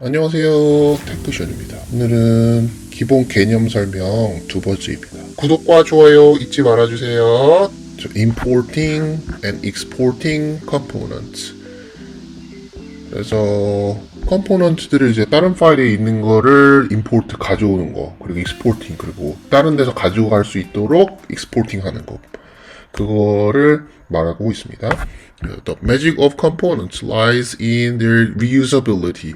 안녕하세요, 테크션입니다. 오늘은 기본 개념 설명 두 번째입니다. 구독과 좋아요 잊지 말아주세요. Importing and Exporting Components. 그래서 컴포넌트들을 이제 다른 파일에 있는 거를 임포트 가져오는 거, 그리고 익스포팅, 그리고 다른 데서 가져갈 수 있도록 익스포팅 하는 거, 그거를 말하고 있습니다. The magic of components lies in their reusability.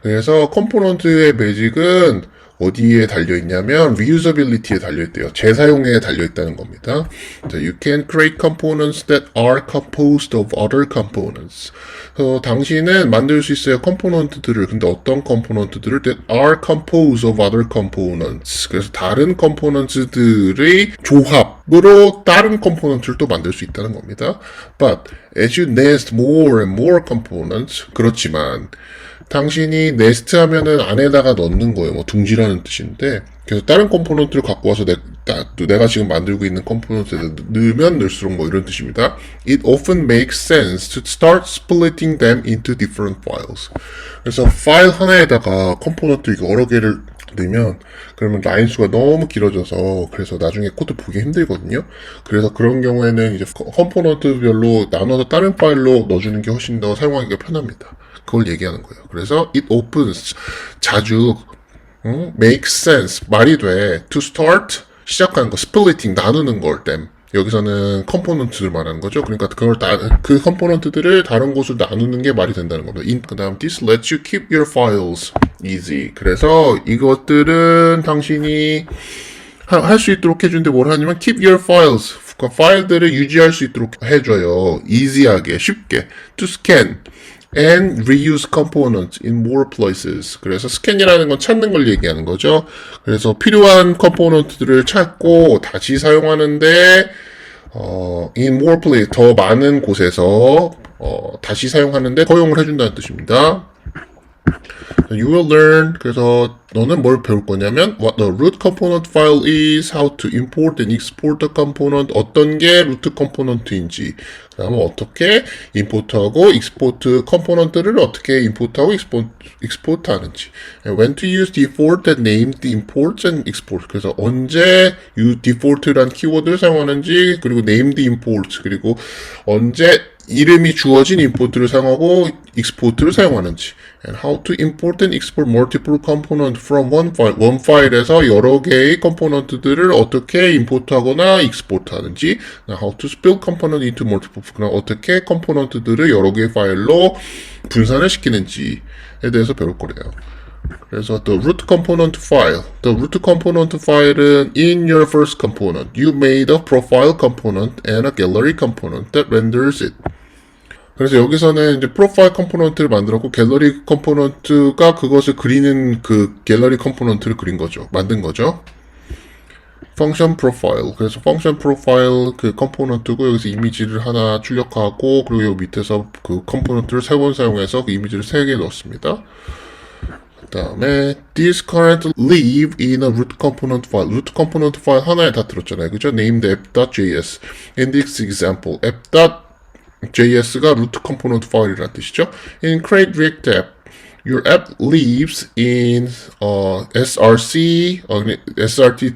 그래서 컴포넌트의 매직은 어디에 달려있냐면 reusability에 달려있대요. 재사용에 달려있다는 겁니다. You can create components that are composed of other components. 당신은 만들 수 있어요. 컴포넌트들을. 근데 어떤 컴포넌트들을 that are composed of other components. 그래서 다른 컴포넌트들의 조합으로 다른 컴포넌트를 또 만들 수 있다는 겁니다. But as you nest more and more components, 그렇지만 당신이 네스트 하면은 안에다가 넣는 거예요. 뭐 둥지라는 뜻인데, 그래서 다른 컴포넌트를 갖고 와서 내가 지금 만들고 있는 컴포넌트에 넣으면 넣을수록 뭐 이런 뜻입니다. It often makes sense to start splitting them into different files. 그래서 파일 하나에다가 컴포넌트 여러 개를 넣으면 그러면 라인 수가 너무 길어져서 그래서 나중에 코드 보기 힘들거든요. 그래서 그런 경우에는 이제 컴포넌트별로 나눠서 다른 파일로 넣어주는 게 훨씬 더 사용하기가 편합니다. 그걸 얘기하는 거예요. 그래서 it opens 자주 makes sense 말이 돼 to start 시작하는 거 splitting 나누는 걸 땜 여기서는 컴포넌트를 말하는 거죠. 그러니까 그 컴포넌트들을 다른 곳으로 나누는 게 말이 된다는 겁니다. 그 다음 this lets you keep your files easy. 그래서 이것들은 당신이 할 수 있도록 해주는데 뭘 하냐면 keep your files 그 파일들을 유지할 수 있도록 해줘요. easy하게 쉽게 to scan and reuse components in more places. 그래서 스캔이라는 건 찾는 걸 얘기하는 거죠. 그래서 필요한 컴포넌트들을 찾고 다시 사용하는데 in more places 더 많은 곳에서 다시 사용하는데 허용을 해준다는 뜻입니다. You will learn. 그래서 너는 뭘 배울 거냐면 what the root component file is, how to import and export the component, 어떤 게 루트 컴포넌트인지, 그다음에 어떻게 임포트하고 익스포트 컴포넌트를 어떻게 임포트하고 익스포트 하는지, when to use default that named the imports and exports. 그래서 언제 default란 키워드를 사용하는지, 그리고 named imports, 그리고 언제 이름이 주어진 임포트를 사용하고 익스포트를 사용하는지, and how to import and export multiple components from one file, 원 파일에서 여러 개의 컴포넌트들을 어떻게 임포트하거나 익스포트하는지, how to split component into multiple, 그럼 어떻게 컴포넌트들을 여러 개의 파일로 분산을 시키는지에 대해서 배울 거래요. 그래서 the root component file. The root component file은 in your first component, you made a profile component and a gallery component that renders it. 그래서 여기서는 이제 프로파일 컴포넌트를 만들었고 갤러리 컴포넌트가 그것을 그리는 그 갤러리 컴포넌트를 그린 거죠. 만든 거죠. 펑션 프로파일. 그래서 펑션 프로파일 그 컴포넌트고 여기서 이미지를 하나 출력하고 그리고 여기 밑에서 그 컴포넌트를 3번 사용해서 그 이미지를 3개 넣었습니다. 그 다음에 these currently live in a root component file. root component file 하나에 다 들었잖아요. 그죠? named app.js. In this example, app.js가 root component 파일이라는 뜻이죠. In create react app, your app lives in src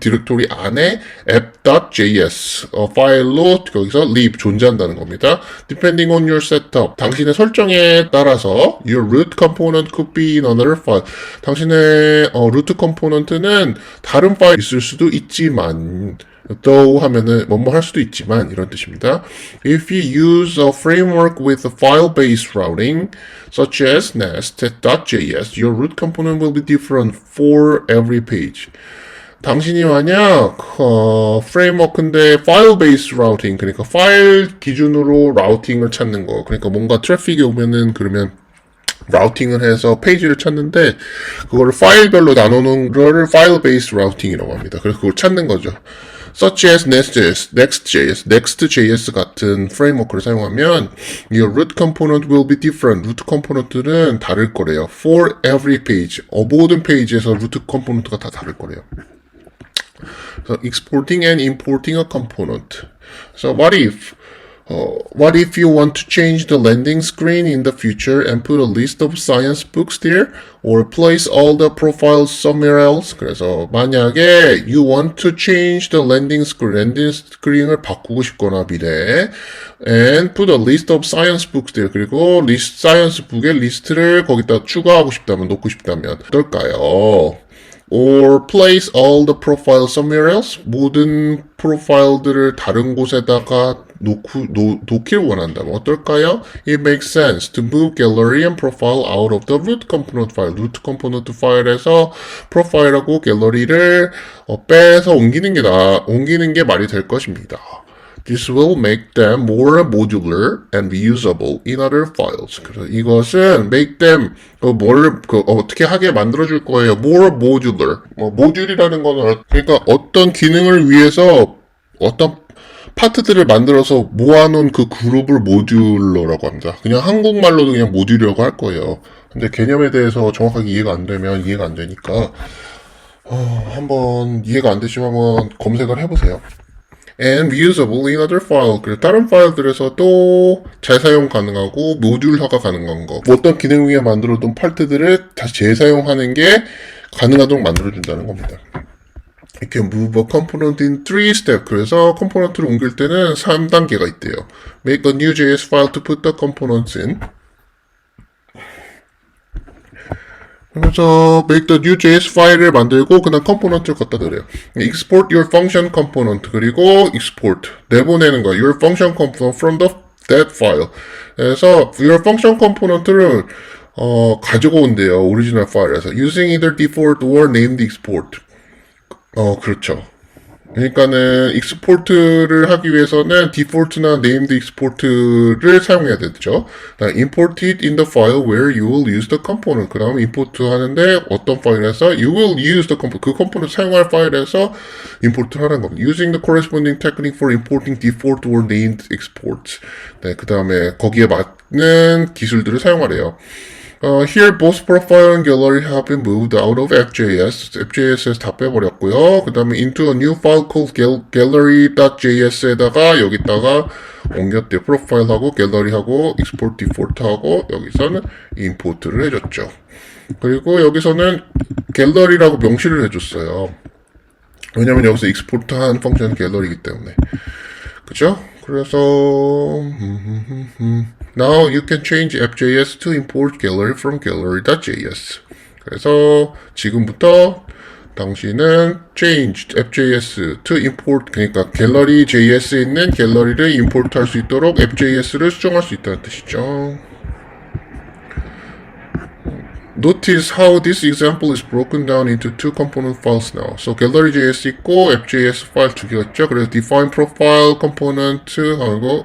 디렉토리 안에 app.js 파일로 거기서 live 존재한다는 겁니다. Depending on your setup, 당신의 설정에 따라서 your root component could be in another file. 당신의 root 컴포넌트는 다른 파일이 있을 수도 있지만 though 하면은 뭐뭐 할 수도 있지만 이런 뜻입니다. If you use a framework with a file-based routing, such as nest.js, your root component will be different for every page. 당신이 만약 프레임워크인데 file-based routing, 그러니까 파일 기준으로 라우팅을 찾는 거, 그러니까 뭔가 트래픽이 오면은 그러면 라우팅을 해서 페이지를 찾는데 그거를 파일별로 나누는 거를 file-based routing이라고 합니다. 그래서 그걸 찾는 거죠. Such as Next.js 같은 프레임워크를 사용하면 your root component will be different. 루트 컴포넌트는 다를 거래요. For every page. 모든 페이지에서 루트 컴포넌트가 다 다를 거래요. So exporting and importing a component. So what if What if you want to change the landing screen in the future and put a list of science books there? Or place all the profiles somewhere else? 그래서 만약에 you want to change the landing screen을 바꾸고 싶거나 미래에 and put a list of science books there. 그리고 science book의 리스트를 거기다 추가하고 싶다면, 놓고 싶다면 어떨까요? Or place all the profiles somewhere else. 모든 프로파일들을 다른 곳에다가 놓길 원한다면 어떨까요? It makes sense to move gallery and profile out of the root component file. root component 파일에서 프로파일하고 갤러리를 빼서 옮기는 게 말이 될 것입니다. This will make them more modular and reusable in other files. 그래서 이것은 make them 어떻게 하게 만들어줄 거예요. More modular. 모듈이라는 거는 그러니까 어떤 기능을 위해서 어떤 파트들을 만들어서 모아놓은 그 그룹을 모듈러라고 합니다. 그냥 한국말로도 그냥 모듈이라고 할 거예요. 근데 개념에 대해서 정확하게 이해가 안 되면 이해가 안 되니까 한번 이해가 안 되시면 한번 검색을 해보세요. And reusable in other file. 그리고 다른 파일들에서도 재사용 가능하고 모듈화가 가능한 거. 어떤 기능 위에 만들어둔 파트들을 다시 재사용하는 게 가능하도록 만들어준다는 겁니다. You can move a component in 3 steps. 그래서 컴포넌트를 옮길 때는 3단계가 있대요. Make a new JS file to put the components in. 그래서 make the new JS 파일을 만들고 그다음 컴포넌트를 갖다 드려요. Export your function component 그리고 export 내보내는 거야. Your function component from that file. 그래서 your function component를 가지고 온대요. 오리지널 파일에서. Using either default or named export. 그렇죠. 그러니까는 익스포트를 하기 위해서는 디폴트나 named export를 사용해야 되죠. import it in the file where you will use the component. 그 다음에 import 하는데 어떤 파일에서 you will use the component. 그 컴포넌트 사용할 파일에서 import를 하는 겁니다. Using the corresponding technique for importing default or named exports. 네, 그 다음에 거기에 맞는 기술들을 사용하래요. Here both profile and gallery have been moved out of FJS. FJS에서 다 빼버렸고요. 그 다음에 into a new file called gallery.js에다가 여기다가 옮겼대요. 프로파일하고 갤러리하고 export default하고 여기서는 import를 해줬죠. 그리고 여기서는 갤러리라고 명시를 해줬어요. 왜냐면 여기서 export한 펑션은 갤러리이기 때문에. 그죠? 그래서 Now you can change FJS to import gallery from gallery.js. 그래서 지금부터 당신은 change FJS to import 그러니까 갤러리 JS에 있는 갤러리를 import 할 수 있도록 FJS를 수정할 수 있다는 뜻이죠. Notice how this example is broken down into two component files now. So gallery.js 있고 FJS 파일 두 개가 있죠. 그래서 define profile component 하고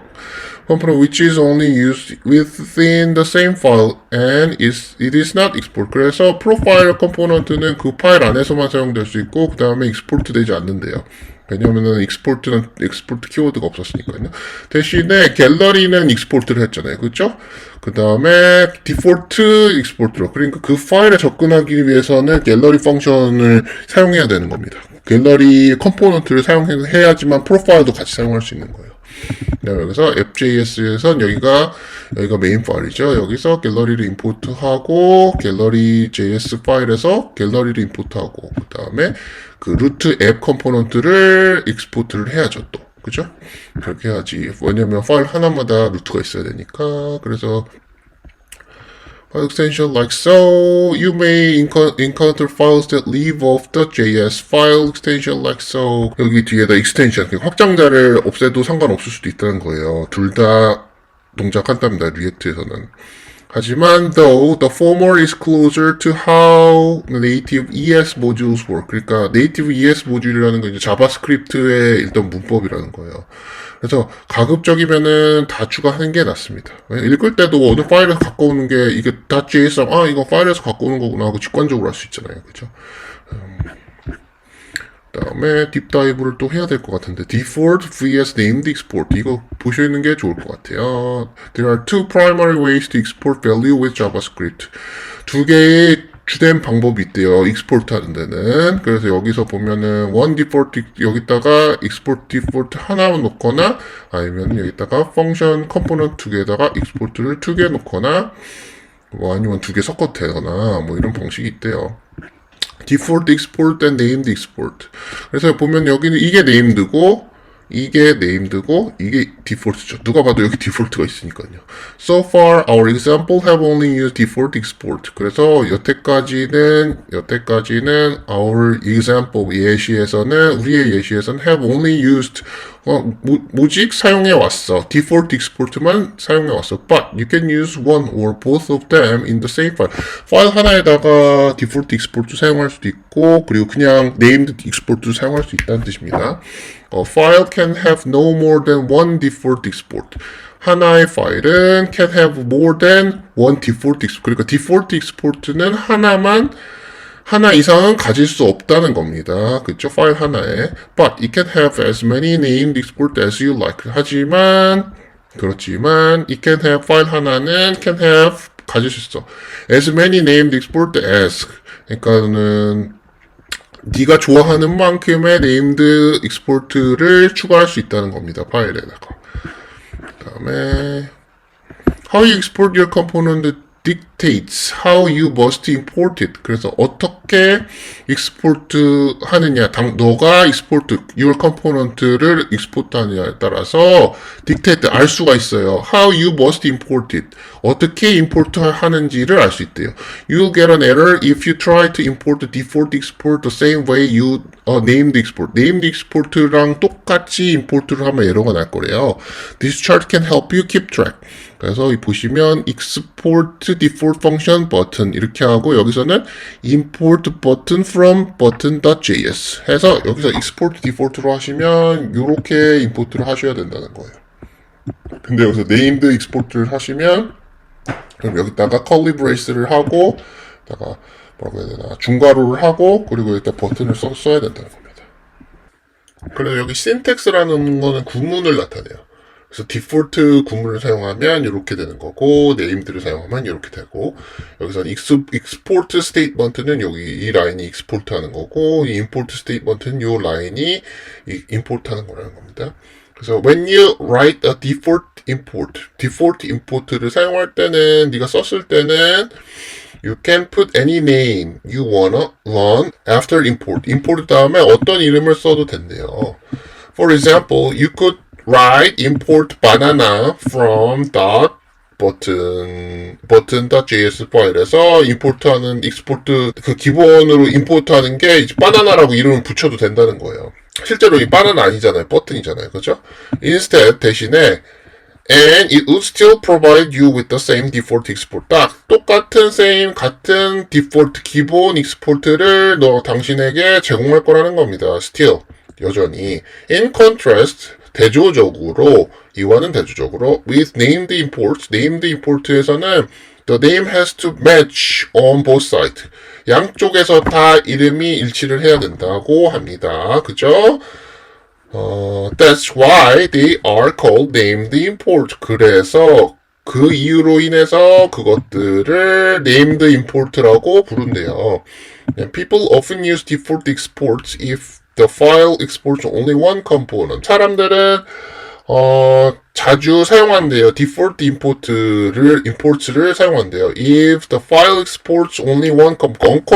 component which is only used within the same file and it is not export. 그래서 profile component는 그 파일 안에서만 사용될 수 있고 그 다음에 export 되지 않는데요. 왜냐면은 export는 export 키워드가 없었으니까요. 대신에 갤러리는 export를 했잖아요. 그렇죠? 그 다음에 디폴트 export로 그러니까 그 파일에 접근하기 위해서는 갤러리 펑션을 사용해야 되는 겁니다. 갤러리 컴포넌트를 사용해야지만 프로파일도 같이 사용할 수 있는 거예요. 여기서 FJS에선 여기가 메인 파일이죠. 여기서 갤러리를 임포트하고 갤러리 JS 파일에서 갤러리를 임포트하고 그 다음에 그 루트 앱 컴포넌트를 익스포트를 해야죠 또. 그죠? 그렇게 해야지. 왜냐면 파일 하나마다 루트가 있어야 되니까. 그래서 file extension like so. You may encounter files that leave off the JS file extension like so. 여기 뒤에다 extension, 확장자를 없애도 상관없을 수도 있다는 거예요. 둘 다 동작한답니다. 리액트에서는. 하지만 though the former is closer to how native ES modules work. 그러니까 native ES 모듈이라는 건 이제 자바스크립트의 일단 문법이라는 거예요. 그래서 가급적이면은 다 추가하는 게 낫습니다. 읽을 때도 어느 파일에서 갖고 오는 게 이게 .js 이거 파일에서 갖고 오는 거구나 하고 직관적으로 할 수 있잖아요. 그죠? 그다음에 딥다이브를 또 해야 될 것 같은데 default vs named export 이거 보시는 게 좋을 것 같아요. There are two primary ways to export value with JavaScript. 두 개의 주된 방법이 있대요. 익스포트 하는 데는. 그래서 여기서 보면은 one default 여기다가 export default 하나만 놓거나 아니면 여기다가 function component 두 개에다가 export를 두 개 놓거나 뭐 아니면 두 개 섞어도 되거나 뭐 이런 방식이 있대요. default export and named export. 그래서 보면 여기는 이게 named고 이게 named고 이게 default죠. 누가 봐도 여기 default가 있으니까요. So far, our example have only used default export. 그래서 여태까지는 our example 예시에서는 우리의 예시에서는 have only used 모직 사용해 왔어. default export만 사용해 왔어. But you can use one or both of them in the same file. 파일 하나에다가 default export도 사용할 수도 있고 그리고 그냥 named export도 사용할 수 있다는 뜻입니다. File can have no more than one default export. 하나의 파일은 can have more than one default export. 그러니까 default export는 하나 이상은 가질 수 없다는 겁니다. 그쵸? 파일 하나에. But it can have as many named export as you like. 그렇지만 it can have 파일 하나는 can have 가질 수 있어. As many named export as. 그러니까는 네가 좋아하는 만큼의 named export를 추가할 수 있다는 겁니다. 파일에다가. 그 다음에 how you export your component dictates how you must import it. 그래서 어떻게 export 하느냐, 너가 export your component를 export 하느냐에 따라서 dictate 알 수가 있어요. How you must import it. 어떻게 import 하는지를 알 수 있대요. You'll get an error if you try to import the default export the same way you named export. named export랑 똑같이 import를 하면 에러가 날 거래요. This chart can help you keep track. 그래서 보시면 export default function button 이렇게 하고 여기서는 import button from button.js 해서 여기서 export default로 하시면 이렇게 import를 하셔야 된다는 거예요. 근데 여기서 named export를 하시면 그럼 여기다가 curly brace를 하고 다가 뭐라고 해야 되나 중괄호를 하고 그리고 일단 버튼을 써야 된다는 겁니다. 그래서 여기 syntax라는 거는 구문을 나타내요. 그래서 디폴트 구문을 사용하면 이렇게 되는 거고 네임드를 사용하면 이렇게 되고 여기서는 export statement는 여기 이 라인이 export 하는 거고 이 import statement는 이 라인이 import 하는 거라는 겁니다. 그래서 when you write a default import를 사용할 때는 네가 썼을 때는 you can put any name you wanna run after import. import 다음에 어떤 이름을 써도 된대요. For example, you could write import banana from button.js 파일에서 import하는 export 그 기본으로 import하는 게 바나나라고 이름을 붙여도 된다는 거예요. 실제로 이 바나나 아니잖아요, 버튼이잖아요, 그렇죠? Instead 대신에 and it would still provide you with the same default export. 딱 똑같은 같은 default 기본 export를 당신에게 제공할 거라는 겁니다. Still 여전히 in contrast 대조적으로 이와는 대조적으로 with named import에서는 the name has to match on both sides. 양쪽에서 다 이름이 일치를 해야 된다고 합니다. 그죠? That's why they are called named import. 그래서 그 이유로 인해서 그것들을 named import라고 부른대요. And people often use default exports if the file exports only one component. 사람들은 자주 사용한대요. default imports를 사용한대요. If the file exports only one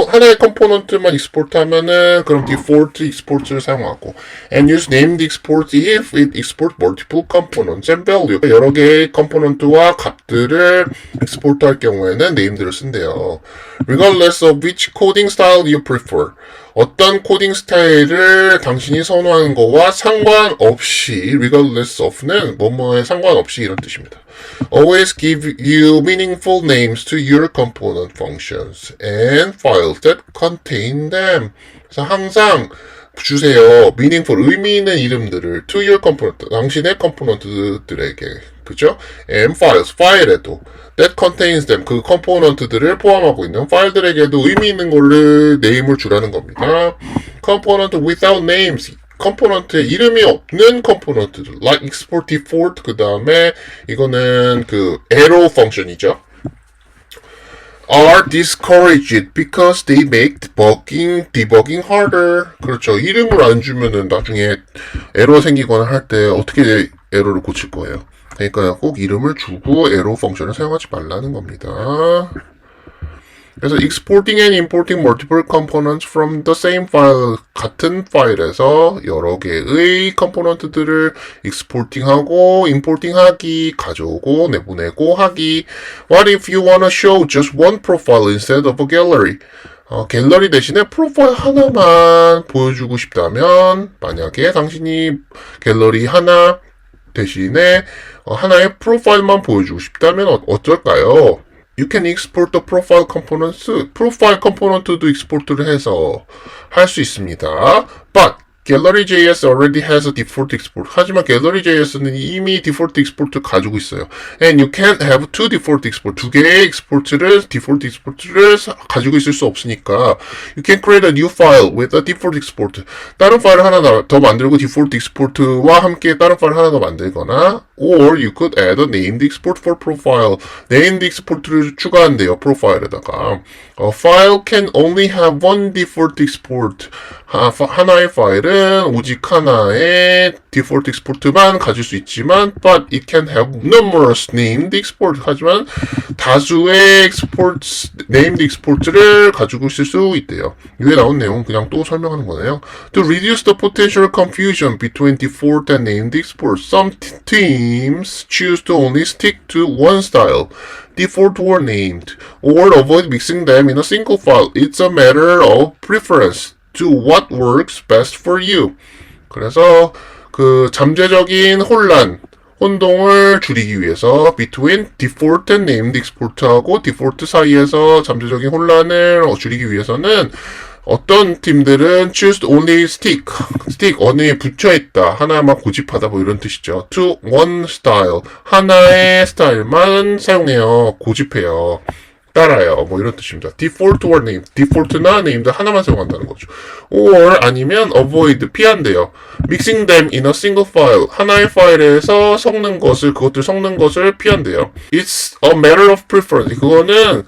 하나의 컴포넌트만 export하면은 그럼 default exports를 사용하고 and use named exports if it exports multiple components and value. 여러 개의 컴포넌트와 값들을 export할 경우에는 named를 쓴대요. Regardless of which coding style you prefer. 어떤 코딩 스타일을 당신이 선호하는 거와 상관없이 regardless of는 뭐뭐에 상관없이 이런 뜻입니다. Always give you meaningful names to your component functions and files that contain them. 그래서 항상 주세요. meaningful, 의미 있는 이름들을 to your component, 당신의 컴포넌트들에게. 그죠? and files, 파일에도 that contains them, 그 컴포넌트들을 포함하고 있는 파일들에게도 의미 있는 걸를 네임을 주라는 겁니다. component without names, 컴포넌트에 이름이 없는 컴포넌트들 like export default 그 다음에 이거는 그 arrow 펑션이죠. are discouraged because they make debugging harder. 그렇죠. 이름을 안 주면은 나중에 에러 생기거나 할 때 어떻게 에러를 고칠 거예요. 그러니까 꼭 이름을 주고 에러 펑션을 사용하지 말라는 겁니다. 그래서 exporting and importing multiple components from the same file, 같은 파일에서 여러 개의 컴포넌트들을 exporting하고 importing하기, 가져오고 내보내고 하기. What if you wanna show just one profile instead of a gallery? 갤러리 대신에 프로파일 하나만 보여주고 싶다면, 만약에 당신이 갤러리 하나 대신에 하나의 프로파일만 보여주고 싶다면 어쩔까요? You can export the profile components. 프로파일 컴포넌트도 export를 해서 할 수 있습니다. But Gallery.js already has a default export. 하지만 Gallery.js는 이미 default export를 가지고 있어요. And you can't have two default export. 두 개의 default export를 가지고 있을 수 없으니까 you can create a new file with a default export. 다른 파일을 하나 더 만들고 default export와 함께 다른 파일 하나 더 만들거나 or you could add a named export for profile. named export를 추가한대요. 프로파일에다가. A file can only have one default export. 하나의 파일은 오직 하나의 default export만 가질 수 있지만 but it can have numerous named export. 하지만 다수의 named export를 가지고 있을 수 있대요. 위에 나온 내용 그냥 또 설명하는 거네요. To reduce the potential confusion between default and named export, some teams choose to only stick to one style, default or named, or avoid mixing them in a single file. It's a matter of preference to what works best for you. 그래서 그 잠재적인 혼동을 줄이기 위해서 between default and named export하고 default 사이에서 잠재적인 혼란을 줄이기 위해서는 어떤 팀들은 choose only stick 어느에 붙여있다, 하나만 고집하다 뭐 이런 뜻이죠. to one style, 하나의 스타일만 사용해요, 고집해요, 따라요, 뭐 이런 뜻입니다. default or named, default나 named 하나만 사용한다는 거죠. or 아니면 avoid, 피한대요. mixing them in a single file, 하나의 파일에서 그것들 섞는 것을 피한대요. It's a matter of preference, 그거는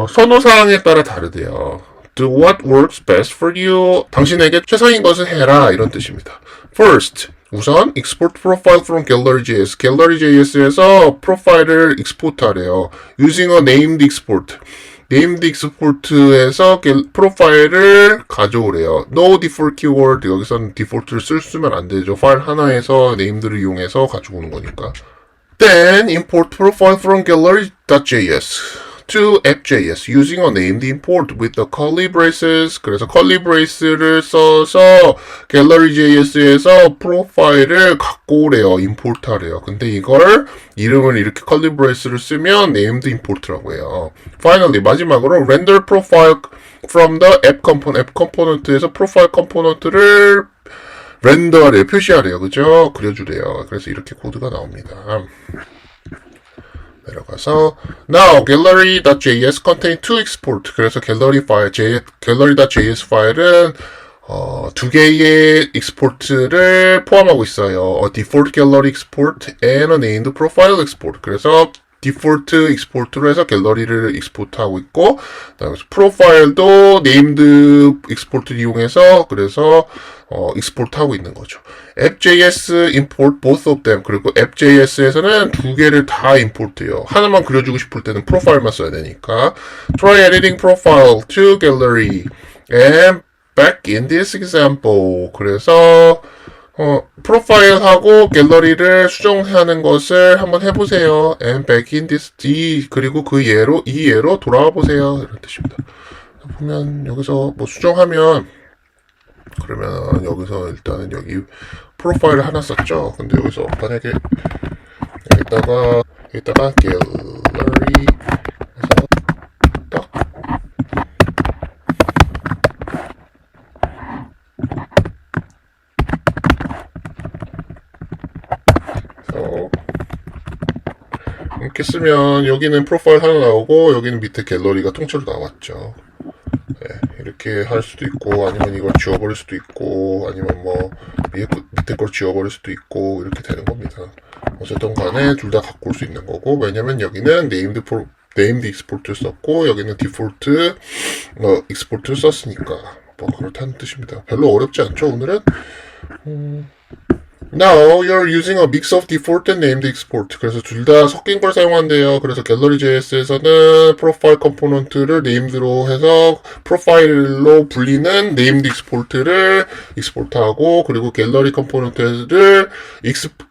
선호사항에 따라 다르대요. Do what works best for you, 당신에게 최상인 것을 해라, 이런 뜻입니다. First, 우선 export profile from Gallery.js. Gallery.js에서 프로파일을 export하래요. Using a named export. named export에서 프로파일을 가져오래요. No default keyword. 여기서는 default를 쓰면 안 되죠. 파일 하나에서 named를 이용해서 가져오는 거니까. Then import profile from Gallery.js to app.js using a named import with the curly braces. 그래서 curly brace를 써서 Gallery.js에서 프로파일을 갖고 오래요. import 하래요. 근데 이걸 이름을 이렇게 curly brace를 쓰면 named import라고 해요. Finally, 마지막으로 render profile from the app component에서 프로파일 컴포넌트를 렌더하래요. 표시하래요. 그죠? 그려주래요. 그래서 이렇게 코드가 나옵니다. 내려가서 now gallery.js contain two export. 그래서 gallery.js 파일은 두 개의 export를 포함하고 있어요. A default gallery export and a named profile export. 그래서 디폴트 익스포트로 해서 갤러리를 익스포트하고 있고, 그다음에 프로파일도 네임드 익스포트를 이용해서 그래서 익스포트하고 있는 거죠. app.js import both of them. 그리고 app.js에서는 두 개를 다 임포트해요. 하나만 그려주고 싶을 때는 프로파일만 써야 되니까. Try editing profile to gallery and back in this example. 그래서 프로파일하고 갤러리를 수정하는 것을 한번 해보세요. And back in this, 그리고 이 예로 돌아와 보세요. 이런 뜻입니다. 보면 여기서 뭐 수정하면, 그러면 여기서 일단은 여기 프로파일을 하나 썼죠. 근데 여기서 만약에 여기다가 갤러리 해서 딱 이렇게 쓰면 여기는 프로파일 하나 나오고 여기는 밑에 갤러리가 통째로 나왔죠. 네, 이렇게 할 수도 있고, 아니면 이걸 지워버릴 수도 있고, 아니면 뭐 밑에 걸 지워버릴 수도 있고, 이렇게 되는 겁니다. 어쨌든 간에 둘 다 갖고 올 수 있는 거고, 왜냐면 여기는 named export를 썼고 여기는 default export를 썼으니까 뭐 그렇다는 뜻입니다. 별로 어렵지 않죠 오늘은? Now you're using a mix of default and named export. 그래서 둘 다 섞인 걸 사용한대요. 그래서 갤러리.js에서는 프로파일 컴포넌트를 named로 해서 프로파일로 불리는 named export를 export하고 그리고 갤러리 컴포넌트를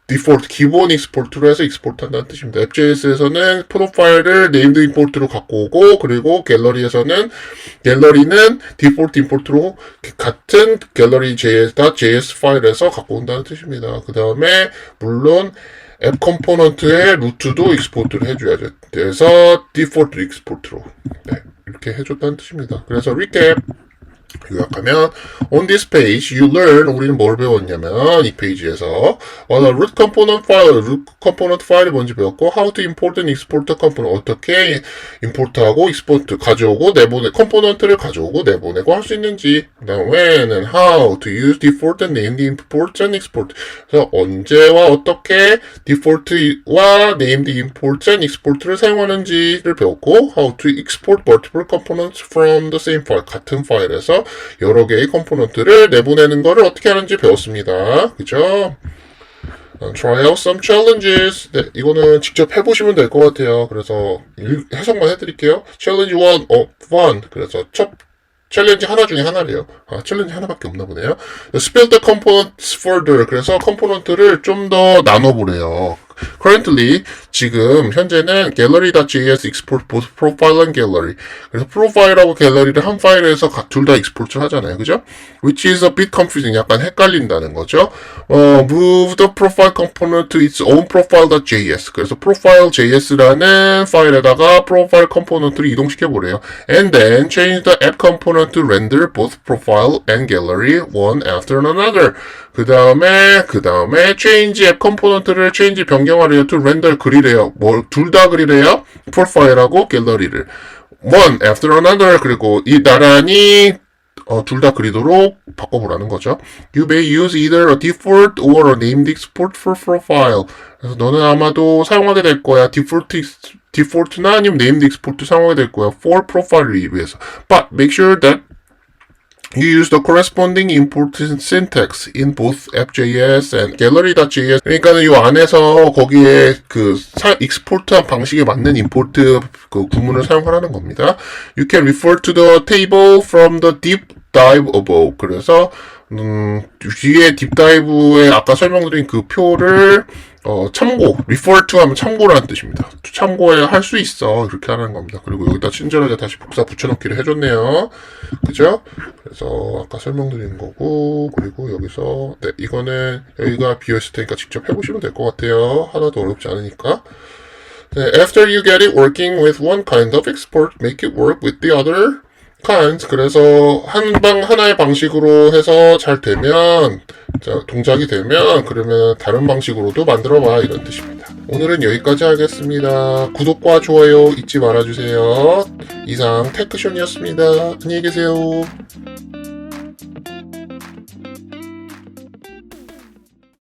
default 기본 export로 해서 export한다는 뜻입니다. app.js에서는 프로파일을 named import로 갖고 오고 그리고 갤러리는 default import로 같은 gallery.js 파일에서 갖고 온다는 뜻입니다. 그 다음에 물론 앱 컴포넌트의 루트도 익스포트를 해줘야죠. 그래서 디폴트 익스포트로 이렇게 해줬다는 뜻입니다. 그래서 recap 요약하면 on this page you learn 우리는 뭘 배웠냐면 이 페이지에서 root component 파일이 뭔지 배웠고 how to import and export a component 어떻게 import하고 export 가져오고 내보내 컴포넌트를 가져오고 내보내고 할 수 있는지 그다음 when은 how to use default and named import and export 그래서 언제와 어떻게 default와 named import and export를 사용하는지를 배웠고 how to export multiple components from the same file 같은 파일에서 여러 개의 컴포넌트를 내보내는 거를 어떻게 하는지 배웠습니다. 그죠? Try out some challenges. 네, 이거는 직접 해보시면 될 것 같아요. 그래서 해석만 해드릴게요. Challenge 1. 그래서 첫 챌린지 하나 중에 하나래요. 챌린지 하나밖에 없나 보네요. Split the components further. 그래서 컴포넌트를 좀 더 나눠보래요. Currently, 지금 현재는 gallery.js export both profile and gallery. 그래서 프로파일하고 갤러리를 한 파일에서 둘 다 export를 하잖아요. 그죠? Which is a bit confusing. 약간 헷갈린다는 거죠. Move the profile component to its own profile.js. 그래서 profile.js라는 파일에다가 프로파일 컴포넌트를 이동시켜보래요. And then change the app component to render both profile and gallery one after another. 그 다음에 change 앱 컴포넌트를 change 변경하래요. to render 그리래요. 둘 다 그리래요. 프로파일하고 갤러리를. one after another. 그리고 이 나란히 둘 다 그리도록 바꿔보라는 거죠. You may use either a default or a named export for profile. 그래서 너는 아마도 사용하게 될 거야. default나 아니면 named export 사용하게 될 거야. for profile을 위해서. But make sure that you use the corresponding import syntax in both app.js and gallery.js. 그러니까는 이 안에서 거기에 export한 방식에 맞는 import 구문을 사용하라는 겁니다. You can refer to the table from the deep dive above. 그래서 뒤에 딥다이브에 아까 설명드린 그 표를 참고, refer to 하면 참고라는 뜻입니다. 참고해 할 수 있어. 이렇게 하는 겁니다. 그리고 여기다 친절하게 다시 복사 붙여넣기를 해줬네요. 그죠? 그래서 아까 설명드린 거고, 그리고 여기서, 네, 이거는 여기가 비어있을 테니까 직접 해보시면 될 것 같아요. 하나도 어렵지 않으니까. 네, after you get it working with one kind of export, make it work with the other kinds. 그래서 하나의 방식으로 해서 잘 되면, 동작이 되면 그러면 다른 방식으로도 만들어봐 이런 뜻입니다. 오늘은 여기까지 하겠습니다. 구독과 좋아요 잊지 말아주세요. 이상 테크션이었습니다. 안녕히 계세요.